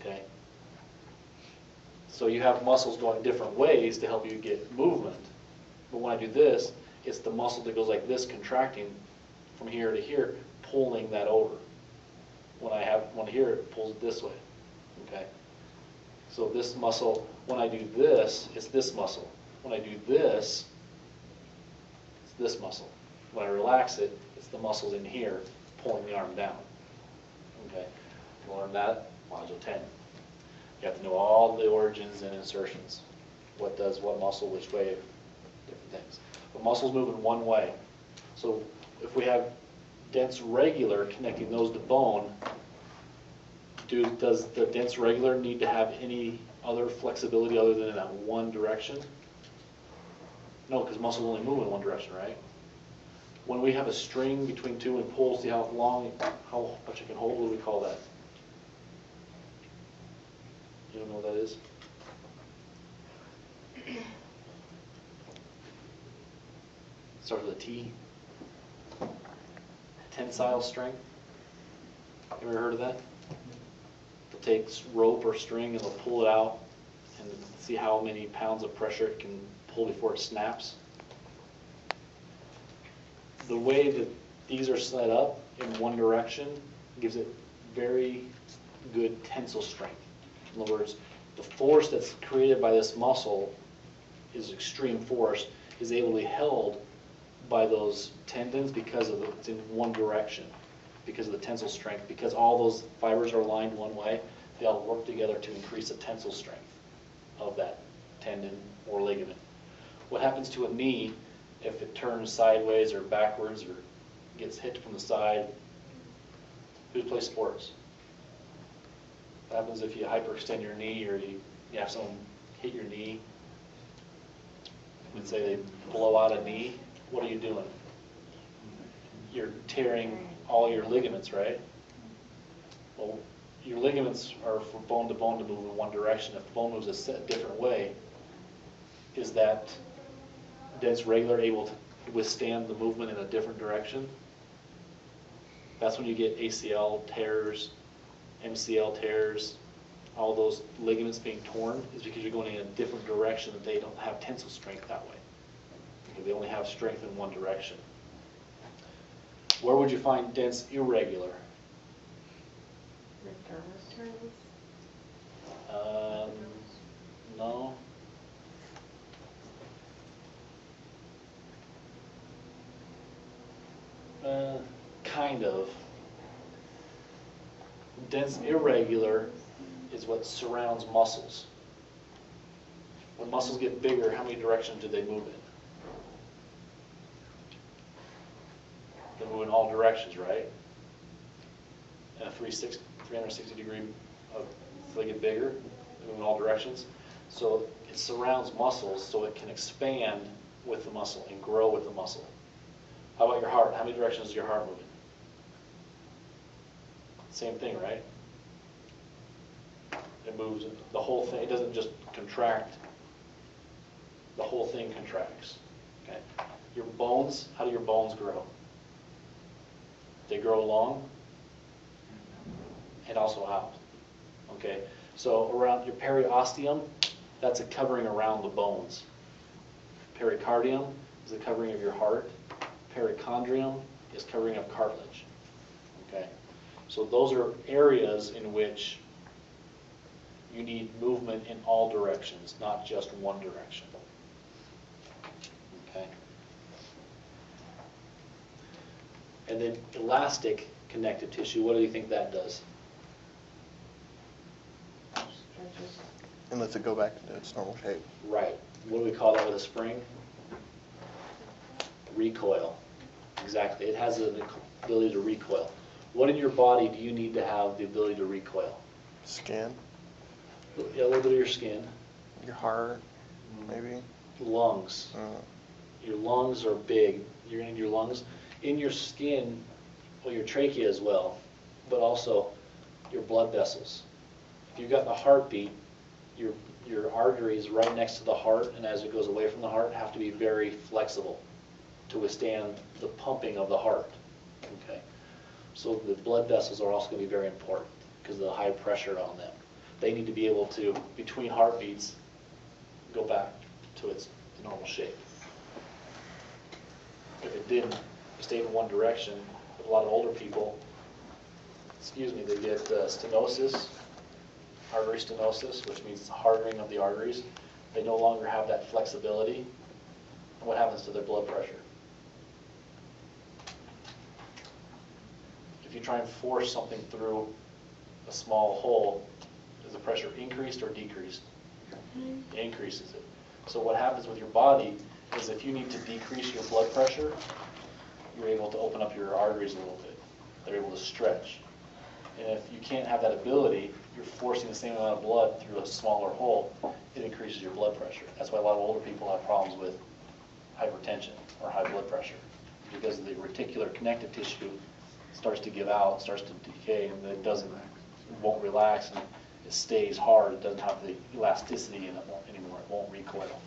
okay? So you have muscles going different ways to help you get movement. But when I do this, it's the muscle that goes like this, contracting from here to here, pulling that over. When I have one here, it pulls it this way, okay? So this muscle, when I do this, it's this muscle. When I do this, it's this muscle. When I relax it, it's the muscles in here pulling the arm down, okay? You learn that, Module 10. You have to know all the origins and insertions. What does what muscle, which way, different things. But muscles move in one way. So if we have dense regular connecting those to bone, does the dense regular need to have any other flexibility other than in that one direction? No, because muscles only move in one direction, right? When we have a string between two and pull, see how long, how much it can hold, what do we call that? You don't know what that is? Starts with a T. Tensile strength. You ever heard of that? They'll take rope or string and they'll pull it out and see how many pounds of pressure it can pull before it snaps. The way that these are set up in one direction gives it very good tensile strength. In other words, the force that's created by this muscle is extreme force, is able to be held by those tendons because of it's in one direction, because of the tensile strength, because all those fibers are aligned one way, they all work together to increase the tensile strength of that tendon or ligament. What happens to a knee if it turns sideways or backwards or gets hit from the side? Who plays sports? What happens if you hyperextend your knee or you have someone hit your knee? We'd say they blow out a knee. What are you doing? You're tearing all your ligaments, right? Well, your ligaments are for bone to bone to move in one direction. If the bone moves a different way, is that dense regular able to withstand the movement in a different direction? That's when you get ACL tears, MCL tears, all those ligaments being torn, is because you're going in a different direction that they don't have tensile strength that way. They only have strength in one direction. Where would you find dense irregular? No. Kind of. Dense irregular is what surrounds muscles. When muscles get bigger, how many directions do they move in? They move in all directions, right? And a 360 degree, so they get bigger, they move in all directions. So it surrounds muscles so it can expand with the muscle and grow with the muscle. How about your heart? How many directions does your heart move in? Same thing, right? It moves the whole thing. It doesn't just contract. The whole thing contracts. Okay. Your bones, how do your bones grow? They grow long and also out. Okay. So around your periosteum, that's a covering around the bones. Pericardium is a covering of your heart. Perichondrium is covering of cartilage. Okay. So those are areas in which you need movement in all directions, not just one direction. Okay. And then elastic connective tissue, what do you think that does? And lets it go back into its normal shape. Right. What do we call that with a spring? Recoil. Exactly. It has the ability to recoil. What in your body do you need to have the ability to recoil? Skin. Yeah, a little bit of your skin. Your heart, maybe. Lungs. Your lungs are big. You're in your lungs. In your skin, well, your trachea as well, but also your blood vessels. If you've got the heartbeat, your arteries right next to the heart, and as it goes away from the heart, have to be very flexible to withstand the pumping of the heart. Okay. So the blood vessels are also going to be very important because of the high pressure on them. they need to be able to, between heartbeats, go back to its normal shape. If it didn't, stay in one direction, a lot of older people, they get stenosis, artery stenosis, which means hardening of the arteries. They no longer have that flexibility. And what happens to their blood pressure? If you try and force something through a small hole, is the pressure increased or decreased? It increases it. So what happens with your body is if you need to decrease your blood pressure, you're able to open up your arteries a little bit. They're able to stretch. And if you can't have that ability, you're forcing the same amount of blood through a smaller hole, it increases your blood pressure. That's why a lot of older people have problems with hypertension or high blood pressure, because the reticular connective tissue starts to give out, starts to decay, and it won't relax, and it stays hard. It doesn't have the elasticity in it anymore. It won't recoil.